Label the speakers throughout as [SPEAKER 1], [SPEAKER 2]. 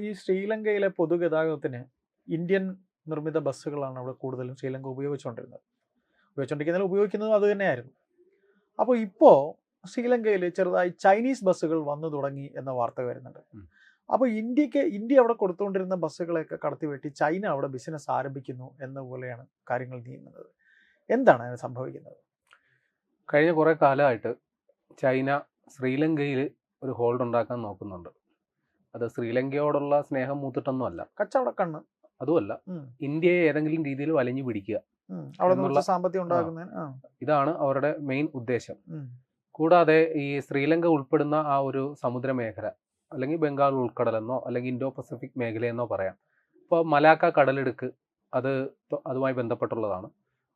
[SPEAKER 1] ഈ ശ്രീലങ്കയിലെ പൊതുഗതാഗതത്തിന് ഇന്ത്യൻ നിർമ്മിത ബസ്സുകളാണ് അവിടെ കൂടുതലും ശ്രീലങ്ക ഉപയോഗിക്കുന്നതും അത് തന്നെയായിരുന്നു. അപ്പോൾ ഇപ്പോൾ ശ്രീലങ്കയിൽ ചെറുതായി ചൈനീസ് ബസ്സുകൾ വന്നു തുടങ്ങി എന്ന വാർത്ത വരുന്നുണ്ട്. അപ്പോൾ ഇന്ത്യ അവിടെ കൊടുത്തുകൊണ്ടിരുന്ന ബസ്സുകളെയൊക്കെ കടത്തിവെട്ടി ചൈന അവിടെ ബിസിനസ് ആരംഭിക്കുന്നു എന്ന പോലെയാണ് കാര്യങ്ങൾ നീങ്ങുന്നത്. എന്താണ് അതിന് സംഭവിക്കുന്നത്?
[SPEAKER 2] കഴിഞ്ഞ കുറേ കാലമായിട്ട് ചൈന ശ്രീലങ്കയിൽ ഒരു ഹോൾഡ് ഉണ്ടാക്കാൻ നോക്കുന്നുണ്ട്. അത് ശ്രീലങ്കയോടുള്ള സ്നേഹം മൂത്തിട്ടൊന്നുമല്ല,
[SPEAKER 1] കച്ചവട കണ്ണ്
[SPEAKER 2] അതുമല്ല, ഇന്ത്യയെ ഏതെങ്കിലും രീതിയിൽ വലിഞ്ഞു പിടിക്കുക,
[SPEAKER 1] സാമ്പത്തികം ഉണ്ടാക്കുന്നതിന്
[SPEAKER 2] ഇതാണ് അവരുടെ മെയിൻ ഉദ്ദേശം. കൂടാതെ ഈ ശ്രീലങ്ക ഉൾപ്പെടുന്ന ആ ഒരു സമുദ്രമേഖല, അല്ലെങ്കിൽ ബംഗാൾ ഉൾക്കടലെന്നോ അല്ലെങ്കിൽ ഇൻഡോ പസഫിക് മേഖലയെന്നോ പറയാം. ഇപ്പോൾ മലാക്ക കടലിടുക്ക് അതുമായി ബന്ധപ്പെട്ടുള്ളതാണ്.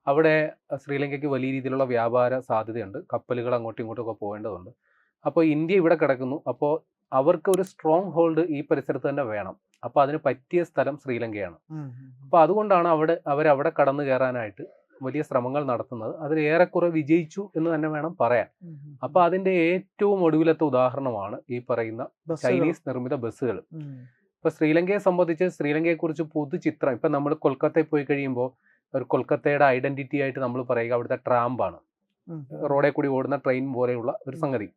[SPEAKER 2] അവിടെ ശ്രീലങ്കയ്ക്ക് വലിയ രീതിയിലുള്ള വ്യാപാര സാധ്യതയുണ്ട്. കപ്പലുകൾ അങ്ങോട്ടും ഇങ്ങോട്ടും ഒക്കെ പോകേണ്ടതുണ്ട്. അപ്പോൾ ഇന്ത്യ ഇവിടെ കിടക്കുന്നു. അപ്പോൾ അവർക്ക് ഒരു സ്ട്രോങ് ഹോൾഡ് ഈ പരിസരത്ത് തന്നെ വേണം. അപ്പോൾ അതിന് പറ്റിയ സ്ഥലം ശ്രീലങ്കയാണ്. അപ്പോൾ അതുകൊണ്ടാണ് അവരവിടെ കടന്നു കയറാനായിട്ട് വലിയ ശ്രമങ്ങൾ നടത്തുന്നത്. അതിൽ ഏറെക്കുറെ വിജയിച്ചു എന്ന് തന്നെ വേണം പറയാൻ. അപ്പോൾ അതിൻ്റെ ഏറ്റവും ഒടുവിലത്തെ ഉദാഹരണമാണ് ഈ പറയുന്ന ചൈനീസ് നിർമ്മിത ബസ്സുകൾ. ഇപ്പോൾ ശ്രീലങ്കയെ സംബന്ധിച്ച് ശ്രീലങ്കയെക്കുറിച്ച് പൊതുചിത്രം, ഇപ്പം നമ്മൾ കൊൽക്കത്തയിൽ പോയി കഴിയുമ്പോൾ ഒരു കൊൽക്കത്തയുടെ ഐഡന്റിറ്റി ആയിട്ട് നമ്മൾ പറയുക അവിടുത്തെ ട്രാമ്പാണ്, റോഡിൽ കൂടി ഓടുന്ന ട്രെയിൻ പോലെയുള്ള ഒരു സംഗതി.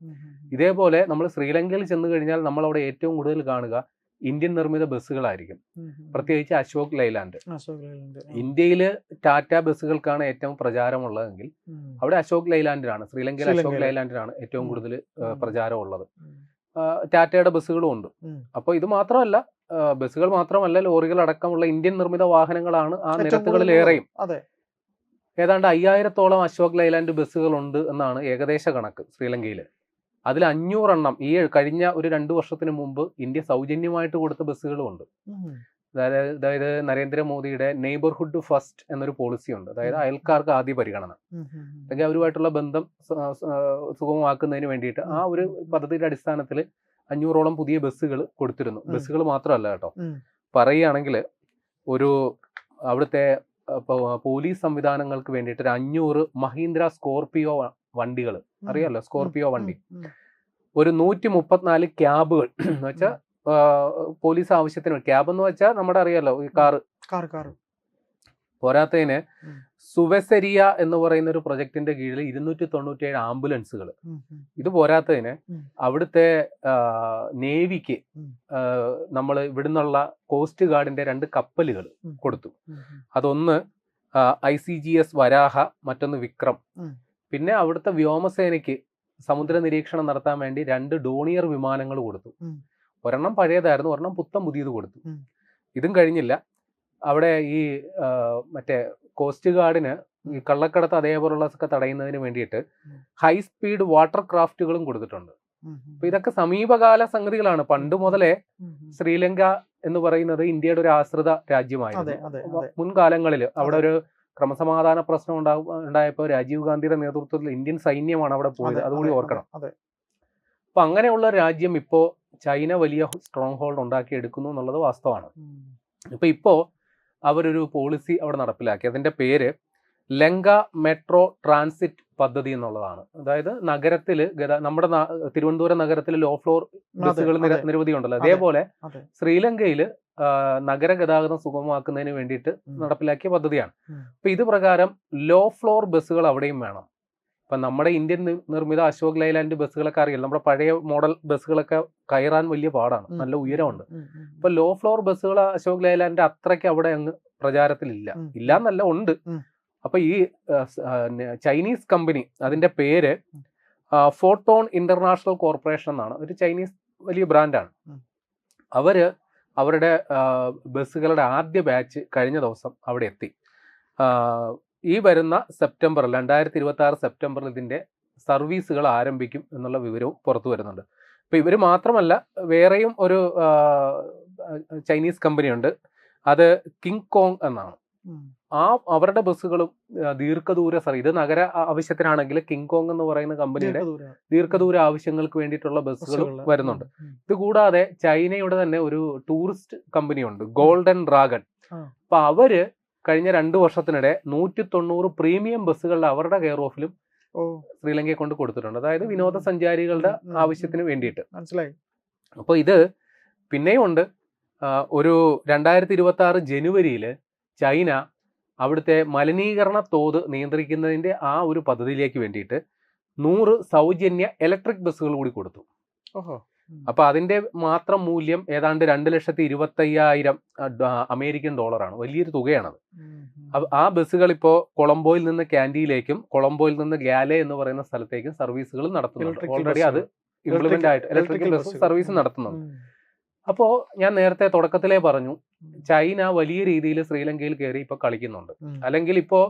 [SPEAKER 2] ഇതേപോലെ നമ്മൾ ശ്രീലങ്കയിൽ ചെന്ന് കഴിഞ്ഞാൽ നമ്മൾ അവിടെ ഏറ്റവും കൂടുതൽ കാണുക ഇന്ത്യൻ നിർമ്മിത ബസ്സുകളായിരിക്കും, പ്രത്യേകിച്ച് അശോക് ലൈലാൻഡ്. ഇന്ത്യയിൽ ടാറ്റ ബസ്സുകൾക്കാണ് ഏറ്റവും പ്രചാരമുള്ളതെങ്കിൽ അവിടെ അശോക് ലൈലാൻഡിനാണ്, ശ്രീലങ്കയിൽ അശോക് ലൈലാൻഡിനാണ് ഏറ്റവും കൂടുതൽ പ്രചാരമുള്ളത്. ടാറ്റയുടെ ബസ്സുകളും ഉണ്ട്. അപ്പോൾ ഇത് മാത്രമല്ല, ബസ്സുകൾ മാത്രമല്ല, ലോറികൾ അടക്കമുള്ള ഇന്ത്യൻ നിർമ്മിത വാഹനങ്ങളാണ് ആ നിരത്തുകളിലേറെയും. ഏതാണ്ട് 5000-ഓളം അശോക് ലൈലാൻഡ് ബസ്സുകളുണ്ട് എന്നാണ് ഏകദേശ കണക്ക് ശ്രീലങ്കയിൽ. അതിൽ 500 എണ്ണം ഈ കഴിഞ്ഞ ഒരു 2 വർഷത്തിന് മുമ്പ് ഇന്ത്യ സൗജന്യമായിട്ട് കൊടുത്ത ബസ്സുകളുമുണ്ട്. അതായത് നരേന്ദ്രമോദിയുടെ നെയ്ബർഹുഡ് ഫസ്റ്റ് എന്നൊരു പോളിസി ഉണ്ട്. അതായത് അയൽക്കാർക്ക് ആദ്യ പരിഗണന, അല്ലെങ്കിൽ അവരുമായിട്ടുള്ള ബന്ധം സുഗമമാക്കുന്നതിന് വേണ്ടിയിട്ട് ആ ഒരു പദ്ധതിയുടെ അടിസ്ഥാനത്തിൽ 500-ഓളം പുതിയ ബസ്സുകൾ കൊടുത്തിരുന്നു. ബസ്സുകൾ മാത്രമല്ല കേട്ടോ, പറയുകയാണെങ്കിൽ ഒരു അവിടുത്തെ പോലീസ് സംവിധാനങ്ങൾക്ക് വേണ്ടിയിട്ട് ഒരു 500 മഹീന്ദ്ര സ്കോർപിയോ വണ്ടികൾ, അറിയാമല്ലോ സ്കോർപിയോ വണ്ടി, ഒരു 134 ക്യാബുകൾ എന്ന് വെച്ചാൽ പോലീസ് ആവശ്യത്തിന്, ക്യാബ് എന്ന് വെച്ചാൽ നമ്മുടെ അറിയാലോ ഈ കാറ്. പോരാത്തതിന് സുവെസരിയ എന്ന് പറയുന്ന ഒരു പ്രൊജക്ടിന്റെ കീഴിൽ 297 ആംബുലൻസുകൾ. ഇത് പോരാത്തതിന് അവിടുത്തെ നേവിക്ക് നമ്മൾ ഇവിടുന്നുള്ള കോസ്റ്റ് ഗാർഡിന്റെ 2 കപ്പലുകൾ കൊടുത്തു. അതൊന്ന് ICGS വരാഹ, മറ്റൊന്ന് വിക്രം. പിന്നെ അവിടുത്തെ വ്യോമസേനയ്ക്ക് സമുദ്ര നിരീക്ഷണം നടത്താൻ വേണ്ടി 2 ഡോണിയർ വിമാനങ്ങൾ കൊടുത്തു. ഒരെണ്ണം പഴയതായിരുന്നു, ഒരെണ്ണം പുതിയത് കൊടുത്തു. ഇതും കഴിഞ്ഞില്ല, അവിടെ ഈ മറ്റേ കോസ്റ്റ് ഗാർഡിന് ഈ കള്ളക്കടത്ത് അതേപോലുള്ളതൊക്കെ തടയുന്നതിന് വേണ്ടിയിട്ട് ഹൈ സ്പീഡ് വാട്ടർ ക്രാഫ്റ്റുകളും കൊടുത്തിട്ടുണ്ട്. അപ്പൊ ഇതൊക്കെ സമീപകാല സംഗതികളാണ്. പണ്ട് മുതലേ ശ്രീലങ്ക എന്ന് പറയുന്നത് ഇന്ത്യയുടെ ഒരു ആശ്രിത രാജ്യമായിരുന്നു. മുൻകാലങ്ങളിൽ അവിടെ ഒരു ക്രമസമാധാന പ്രശ്നം ഉണ്ടായപ്പോൾ രാജീവ് ഗാന്ധിയുടെ നേതൃത്വത്തിൽ ഇന്ത്യൻ സൈന്യമാണ് അവിടെ പോയത്, അതുകൂടി ഓർക്കണം. അപ്പൊ അങ്ങനെയുള്ള രാജ്യം ഇപ്പോ ചൈന വലിയ സ്ട്രോങ് ഹോൾഡ് ഉണ്ടാക്കി എടുക്കുന്നു എന്നുള്ളത് വാസ്തവമാണ്. ഇപ്പോ അവരൊരു പോളിസി അവിടെ നടപ്പിലാക്കി. അതിന്റെ പേര് ലങ്ക മെട്രോ ട്രാൻസിറ്റ് പദ്ധതി എന്നുള്ളതാണ്. അതായത് നഗരത്തിൽ നമ്മുടെ തിരുവനന്തപുരം നഗരത്തിൽ ലോ ഫ്ലോർ ബസ്സുകൾ നിരവധി ഉണ്ടല്ലോ, അതേപോലെ ശ്രീലങ്കയിൽ നഗര ഗതാഗതം സുഗമമാക്കുന്നതിന് വേണ്ടിയിട്ട് നടപ്പിലാക്കിയ പദ്ധതിയാണ്. അപ്പൊ ഇത് പ്രകാരം ലോ ഫ്ലോർ ബസ്സുകൾ അവിടെയും വേണം. ഇപ്പൊ നമ്മുടെ ഇന്ത്യൻ നിർമ്മിത അശോക് ലൈലാൻഡ് ബസ്സുകളൊക്കെ അറിയില്ല, നമ്മുടെ പഴയ മോഡൽ ബസ്സുകളൊക്കെ കയറാൻ വലിയ പാടാണ്, നല്ല ഉയരമുണ്ട്. ഇപ്പൊ ലോ ഫ്ലോർ ബസ്സുകൾ അശോക് ലൈലാൻഡ് അത്രയ്ക്ക് അവിടെ അങ്ങ് പ്രചാരത്തിലില്ല, ഇല്ലാന്നല്ല, ഉണ്ട്. അപ്പൊ ഈ ചൈനീസ് കമ്പനി, അതിന്റെ പേര് ഫോട്ടോൺ ഇന്റർനാഷണൽ കോർപ്പറേഷൻ എന്നാണ്, ഒരു ചൈനീസ് വലിയ ബ്രാൻഡാണ്. അവരുടെ ബസ്സുകളുടെ ആദ്യ ബാച്ച് കഴിഞ്ഞ ദിവസം അവിടെ എത്തി. ഈ വരുന്ന സെപ്റ്റംബർ 2026 സെപ്റ്റംബറിൽ ഇതിന്റെ സർവീസുകൾ ആരംഭിക്കും എന്നുള്ള വിവരവും പുറത്തു വരുന്നുണ്ട്. ഇപ്പൊ ഇവർ മാത്രമല്ല, വേറെയും ഒരു ചൈനീസ് കമ്പനിയുണ്ട്, അത് കിങ് കോങ് എന്നാണ്. അവരുടെ ബസ്സുകളും ദീർഘദൂര ഇത് നഗര ആവശ്യത്തിനാണെങ്കിൽ കിങ് കോങ് എന്ന് പറയുന്ന കമ്പനിയുടെ ദീർഘദൂര ആവശ്യങ്ങൾക്ക് വേണ്ടിയിട്ടുള്ള ബസ്സുകളും വരുന്നുണ്ട്. ഇത് കൂടാതെ ചൈനയുടെ തന്നെ ഒരു ടൂറിസ്റ്റ് കമ്പനിയുണ്ട്, ഗോൾഡൻ ഡ്രാഗൺ. അപ്പൊ അവര് കഴിഞ്ഞ 2 വർഷത്തിനിടെ 190 പ്രീമിയം ബസ്സുകളുടെ അവരുടെ കെയർ ഓഫിലും ശ്രീലങ്കയെ കൊണ്ട് കൊടുത്തിട്ടുണ്ട്. അതായത് വിനോദസഞ്ചാരികളുടെ ആവശ്യത്തിന് വേണ്ടിയിട്ട്.
[SPEAKER 1] മനസ്സിലായി.
[SPEAKER 2] അപ്പൊ ഇത് പിന്നെയും ഉണ്ട്. ഒരു 2026 ജനുവരിയിൽ ചൈന അവിടുത്തെ മലിനീകരണ തോത് നിയന്ത്രിക്കുന്നതിൻ്റെ ആ ഒരു പദ്ധതിയിലേക്ക് വേണ്ടിയിട്ട് 100 സൗജന്യ ഇലക്ട്രിക് ബസ്സുകൾ കൂടി കൊടുത്തു. അപ്പൊ അതിന്റെ മാത്രം മൂല്യം ഏതാണ്ട് 2,25,000 അമേരിക്കൻ ഡോളറാണ്. വലിയൊരു തുകയാണത്. ആ ബസ്സുകൾ ഇപ്പോൾ കൊളംബോയിൽ നിന്ന് കാൻഡിയിലേക്കും കൊളംബോയിൽ നിന്ന് ഗാലെ എന്ന് പറയുന്ന സ്ഥലത്തേക്കും സർവീസുകൾ നടത്തുന്നുണ്ട്. ഓൾറെഡി അത് ഇംപ്ലിമെന്റ് ആയിട്ട് ഇലക്ട്രിക്കൽ ബസ് സർവീസ് നടത്തുന്നുണ്ട്. അപ്പോൾ ഞാൻ നേരത്തെ തുടക്കത്തിലേ പറഞ്ഞു, ചൈന വലിയ രീതിയിൽ ശ്രീലങ്കയിൽ കയറി ഇപ്പൊ കളിക്കുന്നുണ്ട്. അല്ലെങ്കിൽ ഇപ്പോ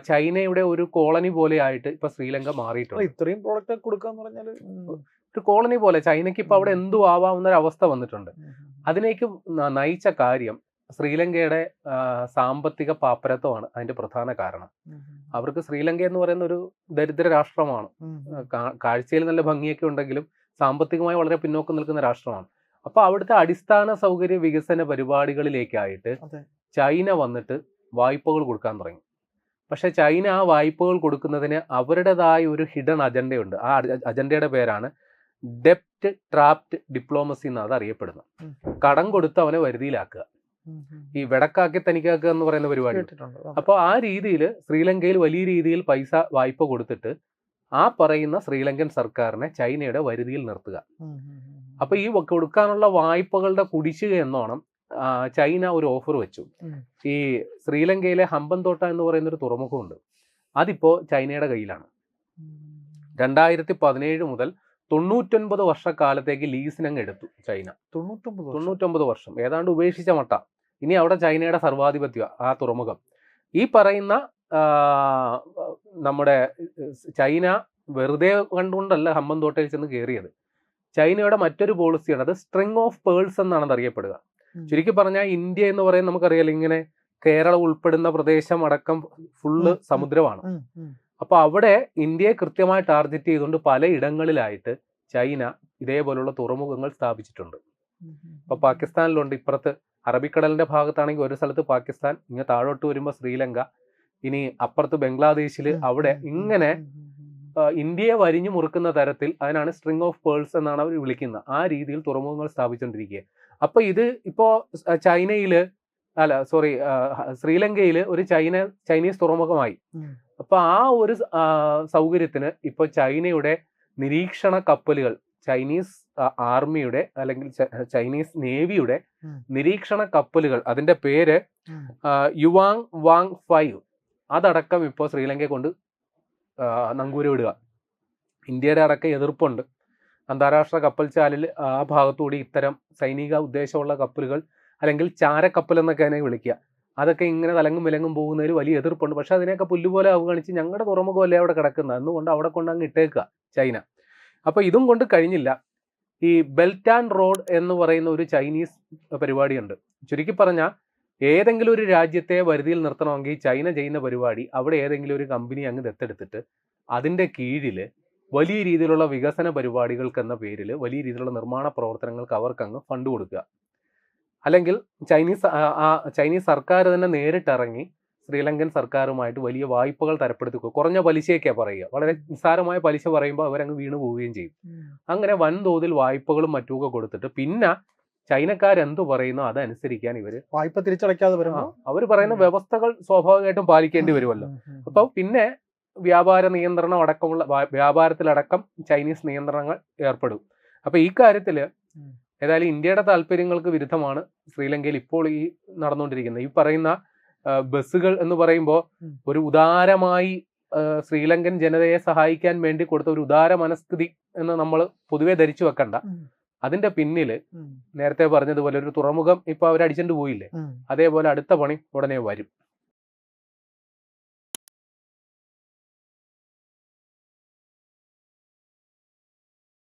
[SPEAKER 2] ചൈനയുടെ ഒരു കോളനി പോലെ ആയിട്ട് ഇപ്പൊ ശ്രീലങ്ക മാറിയിട്ടുണ്ട്.
[SPEAKER 1] ഇത്രയും പ്രോഡക്റ്റ് കൊടുക്കാന്ന് പറഞ്ഞാൽ
[SPEAKER 2] ഒരു കോളനി പോലെ ചൈനയ്ക്ക് ഇപ്പൊ അവിടെ എന്തു ആവാവുന്ന ഒരു അവസ്ഥ വന്നിട്ടുണ്ട്. അതിലേക്ക് നയിച്ച കാര്യം ശ്രീലങ്കയുടെ സാമ്പത്തിക പാപ്പരത്വമാണ് അതിന്റെ പ്രധാന കാരണം. അവർക്ക് ശ്രീലങ്ക എന്ന് പറയുന്ന ഒരു ദരിദ്ര രാഷ്ട്രമാണ്. കാഴ്ചയിൽ നല്ല ഭംഗിയൊക്കെ ഉണ്ടെങ്കിലും സാമ്പത്തികമായി വളരെ പിന്നോക്കം നിൽക്കുന്ന രാഷ്ട്രമാണ്. അപ്പൊ അവിടുത്തെ അടിസ്ഥാന സൗകര്യ വികസന പരിപാടികളിലേക്കായിട്ട് ചൈന വന്നിട്ട് വായ്പകൾ കൊടുക്കാൻ തുടങ്ങി. പക്ഷെ ചൈന ആ വായ്പകൾ കൊടുക്കുന്നതിന് അവരുടേതായ ഒരു ഹിഡൻ അജണ്ടയുണ്ട്. ആ അജണ്ടയുടെ പേരാണ് ഡെപ്റ്റ് ട്രാപ്ഡ് ഡിപ്ലോമസി എന്നാണ് അത് അറിയപ്പെടുന്നത്. കടം കൊടുത്ത് അവനെ വരുതിയിലാക്കുക, ഈ വെടക്കാക്കി തനിക്കാക്കുക എന്ന് പറയുന്ന പരിപാടി. അപ്പോൾ ആ രീതിയിൽ ശ്രീലങ്കയിൽ വലിയ രീതിയിൽ പൈസ വായ്പ കൊടുത്തിട്ട് ആ പറയുന്ന ശ്രീലങ്കൻ സർക്കാരിനെ ചൈനയുടെ വരുതിയിൽ നിർത്തുക. അപ്പൊ ഈ കൊടുക്കാനുള്ള വായ്പകളുടെ കുടിശ്ശിക എന്നോണം ചൈന ഒരു ഓഫർ വെച്ചു. ഈ ശ്രീലങ്കയിലെ ഹമ്പൻതോട്ട എന്ന് പറയുന്ന ഒരു തുറമുഖമുണ്ട്, അതിപ്പോ ചൈനയുടെ കയ്യിലാണ്. 2017 മുതൽ 99 വർഷക്കാലത്തേക്ക് ലീസിനങ്ങ് എടുത്തു ചൈന. 99 വർഷം ഏതാണ്ട് ഉപേക്ഷിച്ച മട്ട. ഇനി അവിടെ ചൈനയുടെ സർവാധിപത്യം ആ തുറമുഖം. ഈ പറയുന്ന നമ്മുടെ ചൈന വെറുതെ കണ്ടുകൊണ്ടല്ല ഹമ്പൻതോട്ടയിൽ ചെന്ന് കയറിയത്. ചൈനയുടെ മറ്റൊരു പോളിസിയാണ്, അത് സ്ട്രിങ് ഓഫ് പേൾസ് എന്നാണ് അത് അറിയപ്പെടുക. ചുരുക്കി പറഞ്ഞാൽ ഇന്ത്യ എന്ന് പറയുന്നത് നമുക്കറിയാലോ, ഇങ്ങനെ കേരളം ഉൾപ്പെടുന്ന പ്രദേശം അടക്കം ഫുള്ള് സമുദ്രമാണ്. അപ്പൊ അവിടെ ഇന്ത്യയെ കൃത്യമായി ടാർഗറ്റ് ചെയ്തുകൊണ്ട് പല ഇടങ്ങളിലായിട്ട് ചൈന ഇതേപോലുള്ള തുറമുഖങ്ങൾ സ്ഥാപിച്ചിട്ടുണ്ട്. ഇപ്പൊ പാകിസ്ഥാനിലുണ്ട്, ഇപ്പുറത്ത് അറബിക്കടലിന്റെ ഭാഗത്താണെങ്കിൽ ഒരു സ്ഥലത്ത് പാകിസ്ഥാൻ, ഇങ്ങനെ താഴോട്ട് വരുമ്പോൾ ശ്രീലങ്ക, ഇനി അപ്പുറത്ത് ബംഗ്ലാദേശിൽ, അവിടെ ഇങ്ങനെ ഇന്ത്യയെ വരിഞ്ഞു മുറുക്കുന്ന തരത്തിൽ, അതിനാണ് സ്ട്രിങ് ഓഫ് പേൾസ് എന്നാണ് അവർ വിളിക്കുന്നത്. ആ രീതിയിൽ തുറമുഖങ്ങൾ സ്ഥാപിച്ചുകൊണ്ടിരിക്കുക. അപ്പൊ ഇത് ഇപ്പോ ശ്രീലങ്കയിൽ ഒരു ചൈനീസ് തുറമുഖമായി. അപ്പൊ ആ ഒരു സൗകര്യത്തിന് ഇപ്പൊ ചൈനയുടെ നിരീക്ഷണ കപ്പലുകൾ, ചൈനീസ് ആർമിയുടെ അല്ലെങ്കിൽ ചൈനീസ് നേവിയുടെ നിരീക്ഷണ കപ്പലുകൾ, അതിന്റെ പേര് യുവാങ് വാങ് 5, അതടക്കം ഇപ്പോൾ ശ്രീലങ്കയെ കൊണ്ട് നങ്കൂര വിടുക. ഇന്ത്യയുടെ അടക്കം എതിർപ്പുണ്ട്. അന്താരാഷ്ട്ര കപ്പൽ ചാലിൽ ആ ഭാഗത്തുകൂടി ഇത്തരം സൈനിക ഉദ്ദേശമുള്ള കപ്പലുകൾ, അല്ലെങ്കിൽ ചാരക്കപ്പൽ എന്നൊക്കെ അതിനെ വിളിക്കുക, അതൊക്കെ ഇങ്ങനെ തലങ്ങും വിലങ്ങും പോകുന്നതിൽ വലിയ എതിർപ്പുണ്ട്. പക്ഷെ അതിനെയൊക്കെ പുല്ലുപോലെ അവഗണിച്ച് ഞങ്ങളുടെ തുറമുഖമല്ലേ അവിടെ കിടക്കുന്നത് എന്നുകൊണ്ട് അവിടെ കൊണ്ട് അങ്ങ് ഇട്ടേക്കുക ചൈന. അപ്പൊ ഇതും കൊണ്ട് കഴിഞ്ഞില്ല. ഈ ബെൽറ്റ് ആൻഡ് റോഡ് എന്ന് പറയുന്ന ഒരു ചൈനീസ് പരിപാടിയുണ്ട്. ചുരുക്കി പറഞ്ഞാൽ ഏതെങ്കിലും ഒരു രാജ്യത്തെ വരുതിയിൽ നിർത്തണമെങ്കിൽ ചൈന ചെയ്യുന്ന പരിപാടി, അവിടെ ഏതെങ്കിലും ഒരു കമ്പനി അങ്ങ് ദത്തെടുത്തിട്ട് അതിൻ്റെ കീഴിൽ വലിയ രീതിയിലുള്ള വികസന പരിപാടികൾക്ക് എന്ന പേരിൽ വലിയ രീതിയിലുള്ള നിർമ്മാണ പ്രവർത്തനങ്ങൾക്ക് അവർക്കങ്ങ് ഫണ്ട് കൊടുക്കുക. അല്ലെങ്കിൽ ചൈനീസ് സർക്കാർ തന്നെ നേരിട്ടിറങ്ങി ശ്രീലങ്കൻ സർക്കാരുമായിട്ട് വലിയ വായ്പകൾ തരപ്പെടുത്തി, കുറഞ്ഞ പലിശയൊക്കെയാണ് പറയുക. വളരെ നിസ്സാരമായ പലിശ പറയുമ്പോൾ അവരങ്ങ് വീണ് പോവുകയും ചെയ്യും. അങ്ങനെ വൻതോതിൽ വായ്പകളും മറ്റുമൊക്കെ കൊടുത്തിട്ട് പിന്നെ ചൈനക്കാരെന്തു പറയുന്നു അതനുസരിക്കാൻ ഇവര്
[SPEAKER 1] വായ്പ തിരിച്ചടയ്ക്കാതെ വരുമ്പോൾ
[SPEAKER 2] അവർ പറയുന്ന വ്യവസ്ഥകൾ സ്വാഭാവികമായിട്ടും പാലിക്കേണ്ടി വരുമല്ലോ. അപ്പൊ പിന്നെ വ്യാപാര നിയന്ത്രണം അടക്കമുള്ള വ്യാപാരത്തിലടക്കം ചൈനീസ് നിയന്ത്രണങ്ങൾ ഏർപ്പെടും. അപ്പൊ ഈ കാര്യത്തില് ഏതായാലും ഇന്ത്യയുടെ താല്പര്യങ്ങൾക്ക് വിരുദ്ധമാണ് ശ്രീലങ്കയിൽ ഇപ്പോൾ ഈ നടന്നുകൊണ്ടിരിക്കുന്നത്. ഈ പറയുന്ന ബസ്സുകൾ എന്ന് പറയുമ്പോൾ ഒരു ഉദാരമായി ശ്രീലങ്കൻ ജനതയെ സഹായിക്കാൻ വേണ്ടി കൊടുത്ത ഒരു ഉദാര മനസ്ഥിതി എന്ന് നമ്മൾ പൊതുവെ ധരിച്ചു വെക്കണ്ട. അതിന്റെ പിന്നില് നേരത്തെ പറഞ്ഞതുപോലെ ഒരു തുറമുഖം ഇപ്പൊ അവർ അടിച്ചിട്ട് പോയില്ലേ, അതേപോലെ അടുത്ത പണി ഉടനെ വരും.